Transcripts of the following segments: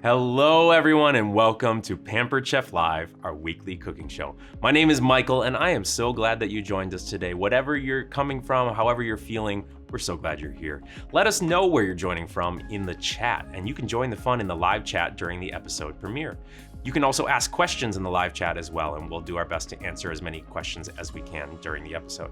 Hello everyone and welcome to Pampered Chef Live, our weekly cooking show. My name is Michael and I am so glad that you joined us today. Whatever you're coming from, however you're feeling, we're so glad you're here. Let us know where you're joining from in the chat, and you can join the fun in the live chat during the episode premiere. You can also ask questions in the live chat as well, and we'll do our best to answer as many questions as we can during the episode.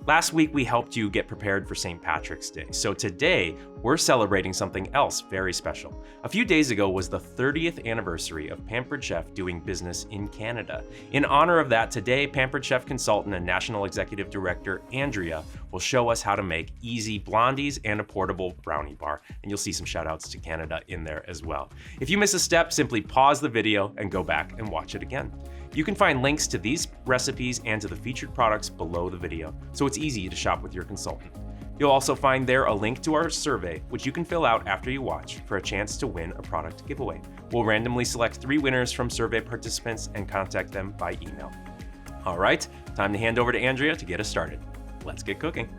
Last week, we helped you get prepared for St. Patrick's Day. So today, we're celebrating something else very special. A few days ago was the 30th anniversary of Pampered Chef doing business in Canada. In honor of that, today, Pampered Chef consultant and National Executive Director, Andrea, will show us how to make easy blondies and a portable brownie bar. And you'll see some shout outs to Canada in there as well. If you miss a step, simply pause the video and go back and watch it again. You can find links to these recipes and to the featured products below the video, so it's easy to shop with your consultant. You'll also find there a link to our survey, which you can fill out after you watch for a chance to win a product giveaway. We'll randomly select 3 winners from survey participants and contact them by email. All right, time to hand over to Andrea to get us started. Let's get cooking.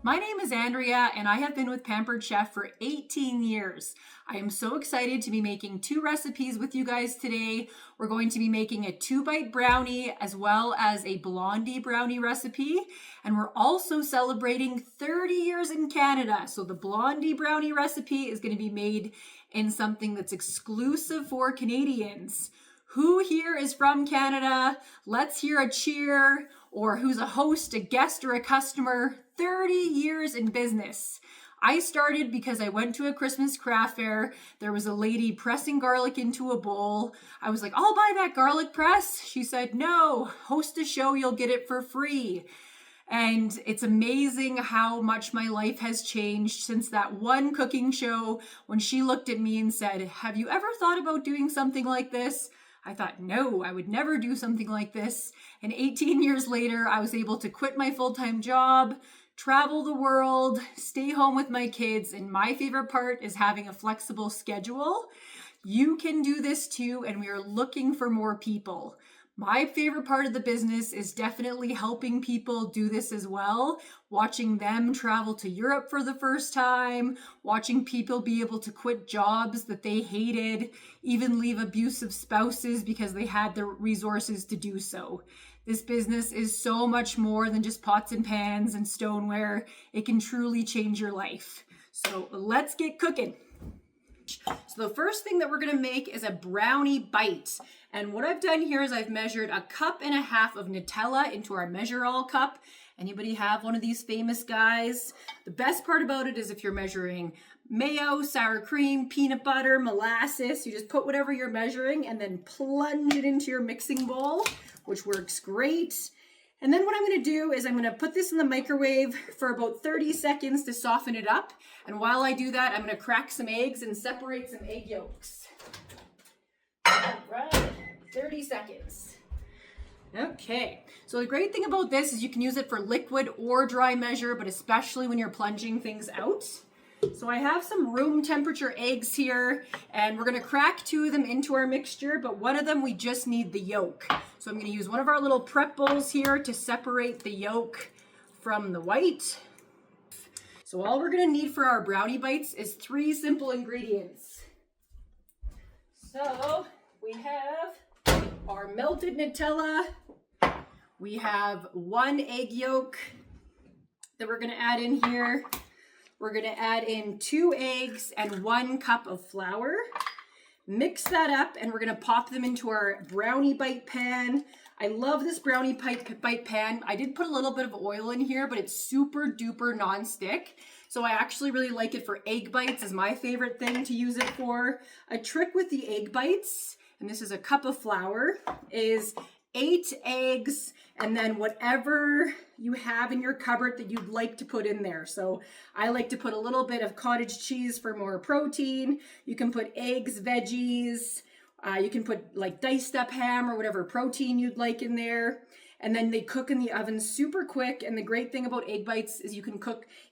My name is Andrea and I have been with Pampered Chef for 18 years. I am so excited to be making 2 recipes with you guys today. We're going to be making a 2-bite brownie as well as a blondie brownie recipe. And we're also celebrating 30 years in Canada. So the blondie brownie recipe is going to be made in something that's exclusive for Canadians. Who here is from Canada? Let's hear a cheer. Or who's a host, a guest, or a customer. 30 years in business. I started because I went to a Christmas craft fair. There was a lady pressing garlic into a bowl. I was like, I'll buy that garlic press. She said, no, host a show, you'll get it for free. And it's amazing how much my life has changed since that one cooking show when she looked at me and said, have you ever thought about doing something like this? I thought, no, I would never do something like this. And 18 years later, I was able to quit my full-time job, travel the world, stay home with my kids. And my favorite part is having a flexible schedule. You can do this too, and we are looking for more people. My favorite part of the business is definitely helping people do this as well, watching them travel to Europe for the first time, watching people be able to quit jobs that they hated, even leave abusive spouses because they had the resources to do so. This business is so much more than just pots and pans and stoneware. It can truly change your life. So let's get cooking. So the first thing that we're going to make is a brownie bite. And what I've done here is I've measured 1.5 cups of Nutella into our measure all cup. Anybody have one of these famous guys? The best part about it is if you're measuring mayo, sour cream, peanut butter, molasses, you just put whatever you're measuring and then plunge it into your mixing bowl, which works great. And then what I'm going to do is I'm going to put this in the microwave for about 30 seconds to soften it up. And while I do that, I'm going to crack some eggs and separate some egg yolks. All right, 30 seconds. Okay, so the great thing about this is you can use it for liquid or dry measure, but especially when you're plunging things out. So I have some room temperature eggs here, and we're going to crack 2 of them into our mixture, but one of them we just need the yolk. So I'm going to use one of our little prep bowls here to separate the yolk from the white. So all we're going to need for our brownie bites is 3 simple ingredients. So we have our melted Nutella. We have 1 egg yolk that we're going to add in here. We're going to add in 2 eggs and 1 cup of flour. Mix that up and we're going to pop them into our brownie bite pan. I love this brownie bite pan. I did put a little bit of oil in here, but it's super duper non-stick. So I actually really like it for egg bites is my favorite thing to use it for. A trick with the egg bites, and this is 1 cup of flour, is 8 eggs and then whatever you have in your cupboard that you'd like to put in there. So I like to put a little bit of cottage cheese for more protein. You can put eggs, veggies. You can put like diced up ham or whatever protein you'd like in there. And then they cook in the oven super quick. And the great thing about egg bites is you can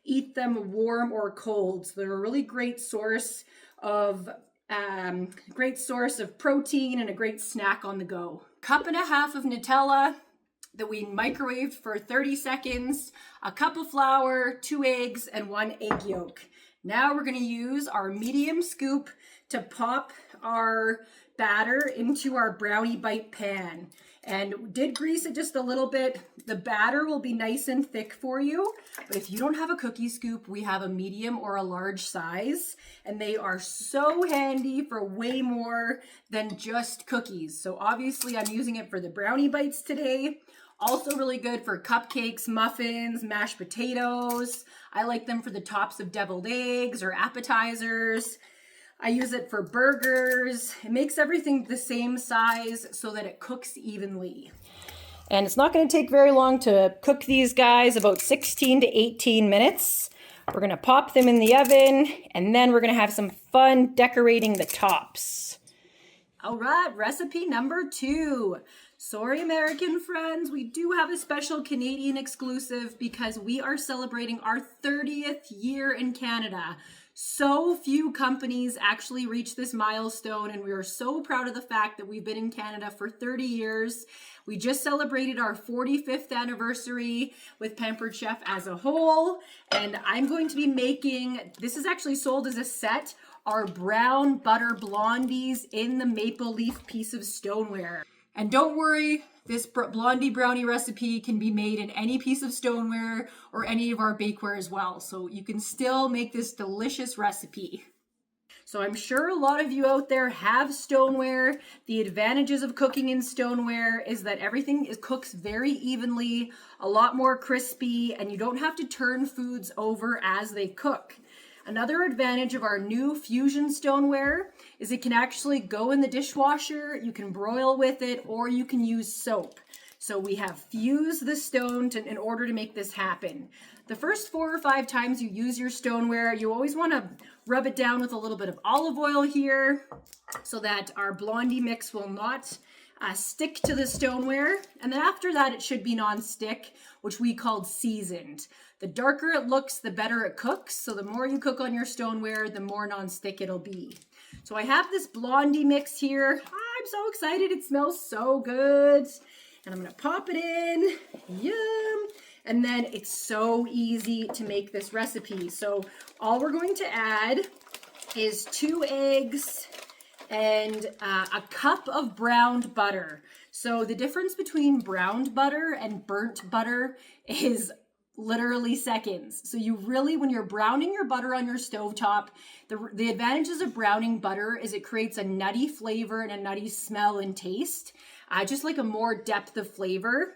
eat them warm or cold. So they're a really great source of protein and a great snack on the go. 1.5 cups of Nutella that we microwaved for 30 seconds, 1 cup of flour, 2 eggs, and 1 egg yolk. Now we're gonna use our medium scoop to pop our batter into our brownie bite pan. And did grease it just a little bit. The batter will be nice and thick for you, but if you don't have a cookie scoop, we have a medium or a large size, and they are so handy for way more than just cookies. So obviously I'm using it for the brownie bites today. Also really good for cupcakes, muffins, mashed potatoes. I like them for the tops of deviled eggs or appetizers. I use it for burgers. It makes everything the same size so that it cooks evenly. And it's not going to take very long to cook these guys, about 16 to 18 minutes. We're going to pop them in the oven, and then we're going to have some fun decorating the tops. All right, recipe number 2. Sorry, American friends, we do have a special Canadian exclusive because we are celebrating our 30th year in Canada. So few companies actually reach this milestone, and we are so proud of the fact that we've been in Canada for 30 years. We just celebrated our 45th anniversary with Pampered Chef as a whole, and I'm going to be making, this is actually sold as a set, our brown butter blondies in the maple leaf piece of stoneware. And don't worry, this blondie brownie recipe can be made in any piece of stoneware or any of our bakeware as well. So you can still make this delicious recipe. So I'm sure a lot of you out there have stoneware. The advantages of cooking in stoneware is that everything cooks very evenly, a lot more crispy, and you don't have to turn foods over as they cook. Another advantage of our new fusion stoneware is it can actually go in the dishwasher, you can broil with it, or you can use soap. So we have fused the stone in order to make this happen. The first 4 or 5 times you use your stoneware, you always want to rub it down with a little bit of olive oil here so that our blondie mix will not stick to the stoneware. And then after that, it should be non-stick, which we called seasoned. The darker it looks, the better it cooks. So the more you cook on your stoneware, the more non-stick it'll be. So I have this blondie mix here. I'm so excited. It smells so good. And I'm going to pop it in. Yum. And then it's so easy to make this recipe. So all we're going to add is 2 eggs and a cup of browned butter. So the difference between browned butter and burnt butter is literally seconds. So you really, when you're browning your butter on your stovetop, the advantages of browning butter is it creates a nutty flavor and a nutty smell and taste, just like a more depth of flavor.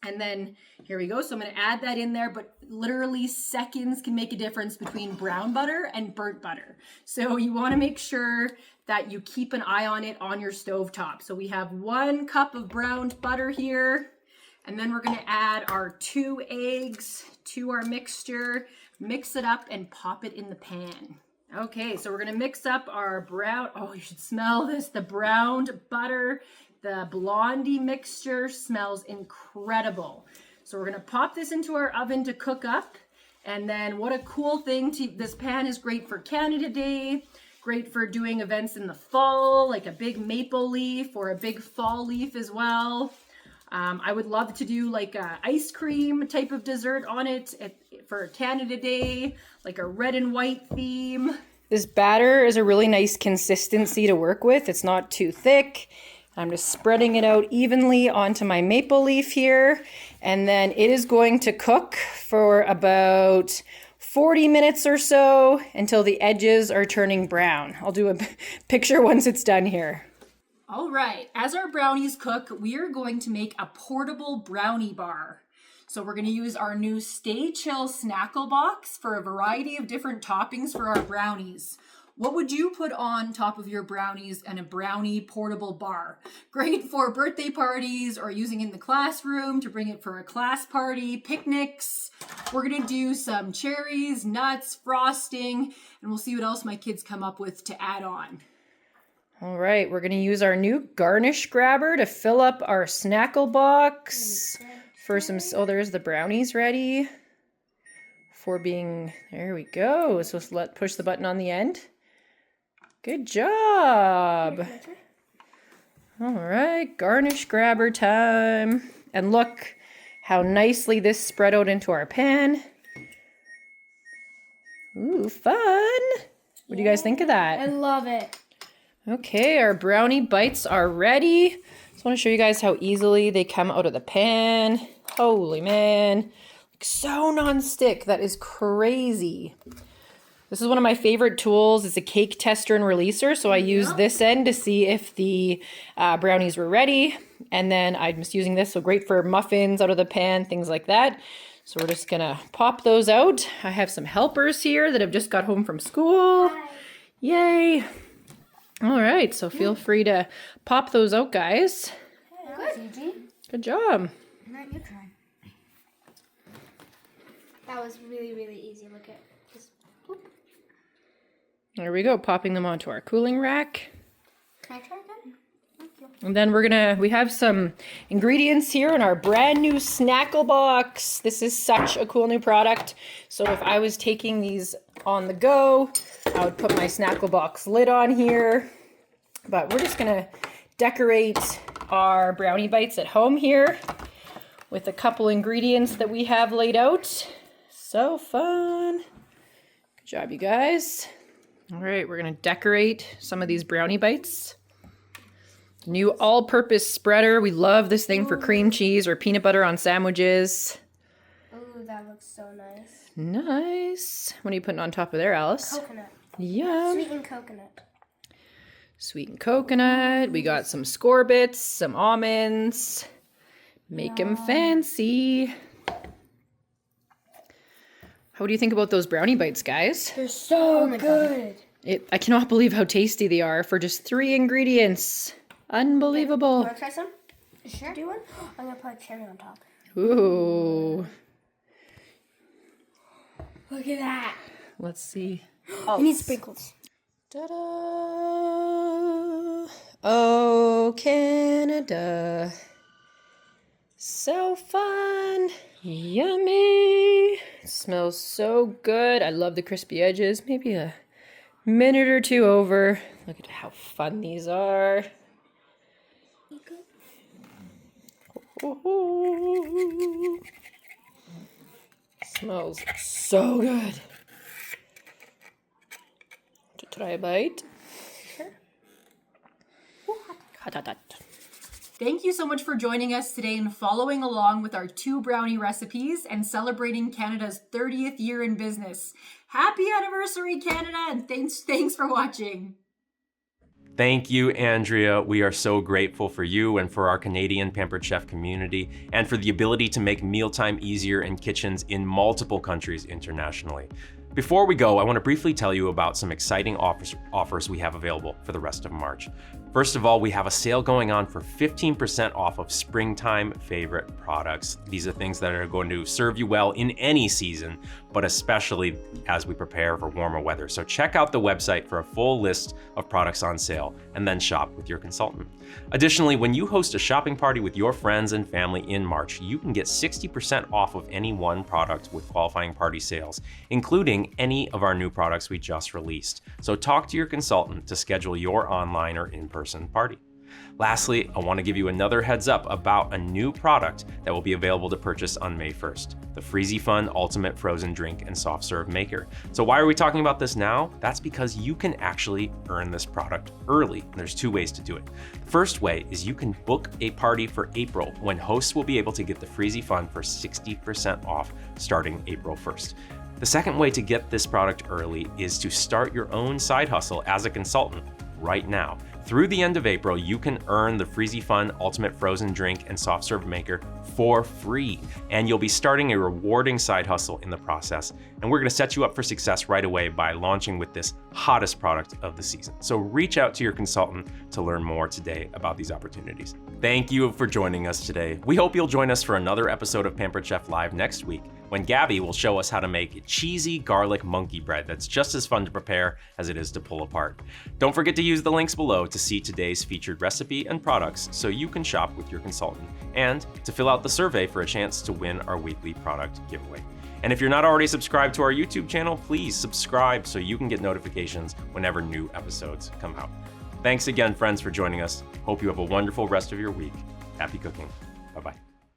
And then here we go. So I'm going to add that in there, but literally seconds can make a difference between brown butter and burnt butter. So you want to make sure that you keep an eye on it on your stovetop. So we have 1 cup of browned butter here. And then we're going to add our 2 eggs to our mixture, mix it up and pop it in the pan. Okay, so we're going to mix up our oh, you should smell this, the browned butter. The blondie mixture smells incredible. So we're going to pop this into our oven to cook up. And then what a cool thing, this pan is great for Canada Day, great for doing events in the fall, like a big maple leaf or a big fall leaf as well. I would love to do like a ice cream type of dessert on it for Canada Day, like a red and white theme. This batter is a really nice consistency to work with. It's not too thick. I'm just spreading it out evenly onto my maple leaf here. And then it is going to cook for about 40 minutes or so until the edges are turning brown. I'll do a picture once it's done here. All right, as our brownies cook, we are going to make a portable brownie bar. So we're going to use our new Stay Chill Snackle Box for a variety of different toppings for our brownies. What would you put on top of your brownies and a brownie portable bar? Great for birthday parties or using in the classroom to bring it for a class party, picnics. We're going to do some cherries, nuts, frosting, and we'll see what else my kids come up with to add on. All right, we're going to use our new garnish grabber to fill up our snackle box for some, oh, there's the brownies ready for being, there we go. So let's push the button on the end. Good job. All right, garnish grabber time. And look how nicely this spread out into our pan. Ooh, fun. What do you guys think of I that? love it. Okay, our brownie bites are ready. Just want to show you guys how easily they come out of the pan. Holy man. So non-stick. That is crazy. This is one of my favorite tools. It's a cake tester and releaser. So I use this end to see if the brownies were ready. And then I'm just using this. So great for muffins out of the pan, things like that. So we're just gonna pop those out. I have some helpers here that have just got home from school. Hi. Yay. All right, so feel free to pop those out, guys. Good. Good job. Let me try. That was really, really easy. Look at this. There we go, popping them onto our cooling rack. Can I try again? Thank you. And then we have some ingredients here in our brand new Snackle box. This is such a cool new product. So if I was taking these on the go, I would put my Snackle box lid on here. But we're just gonna decorate our brownie bites at home here with a couple ingredients that we have laid out. So fun. Good job, you guys. All right, we're gonna decorate some of these brownie bites. New all-purpose spreader. We love this thing for cream cheese or peanut butter on sandwiches. Ooh, that looks so nice. Nice. What are you putting on top of there, Alice? Coconut. Yum. Sweetened coconut. Sweetened coconut. We got some scorbits, some almonds. Make them fancy. What do you think about those brownie bites, guys? They're so good. I cannot believe how tasty they are for just 3 ingredients. Unbelievable. You want to try some? Sure. Do one? I'm going to put a cherry on top. Ooh. Look at that. Let's see. We need sprinkles. Ta-da! Oh, Canada. So fun. Yummy. It smells so good. I love the crispy edges. Maybe a minute or 2 over. Look at how fun these are. Ooh. Smells so good. To try a bite. Sure. Hot, hot, hot. Thank you so much for joining us today and following along with our 2 brownie recipes and celebrating Canada's 30th year in business. Happy anniversary, Canada, and thanks for watching. Thank you, Andrea. We are so grateful for you and for our Canadian Pampered Chef community and for the ability to make mealtime easier in kitchens in multiple countries internationally. Before we go, I want to briefly tell you about some exciting offers we have available for the rest of March. First of all, we have a sale going on for 15% off of springtime favorite products. These are things that are going to serve you well in any season, but especially as we prepare for warmer weather. So check out the website for a full list of products on sale and then shop with your consultant. Additionally, when you host a shopping party with your friends and family in March, you can get 60% off of any one product with qualifying party sales, including any of our new products we just released. So talk to your consultant to schedule your online or in-person party. Lastly, I want to give you another heads up about a new product that will be available to purchase on May 1st, the Freezy Fun Ultimate Frozen Drink and Soft Serve Maker. So why are we talking about this now? That's because you can actually earn this product early. There's 2 ways to do it. The first way is you can book a party for April when hosts will be able to get the Freezy Fun for 60% off starting April 1st. The second way to get this product early is to start your own side hustle as a consultant right now. Through the end of April, you can earn the Freezy Fun Ultimate Frozen Drink and Soft Serve Maker for free. And you'll be starting a rewarding side hustle in the process. And we're gonna set you up for success right away by launching with this hottest product of the season. So reach out to your consultant to learn more today about these opportunities. Thank you for joining us today. We hope you'll join us for another episode of Pampered Chef Live next week, when Gabby will show us how to make cheesy garlic monkey bread that's just as fun to prepare as it is to pull apart. Don't forget to use the links below to see today's featured recipe and products so you can shop with your consultant, and to fill out the survey for a chance to win our weekly product giveaway. And if you're not already subscribed to our YouTube channel, please subscribe so you can get notifications whenever new episodes come out. Thanks again, friends, for joining us. Hope you have a wonderful rest of your week. Happy cooking. Bye-bye.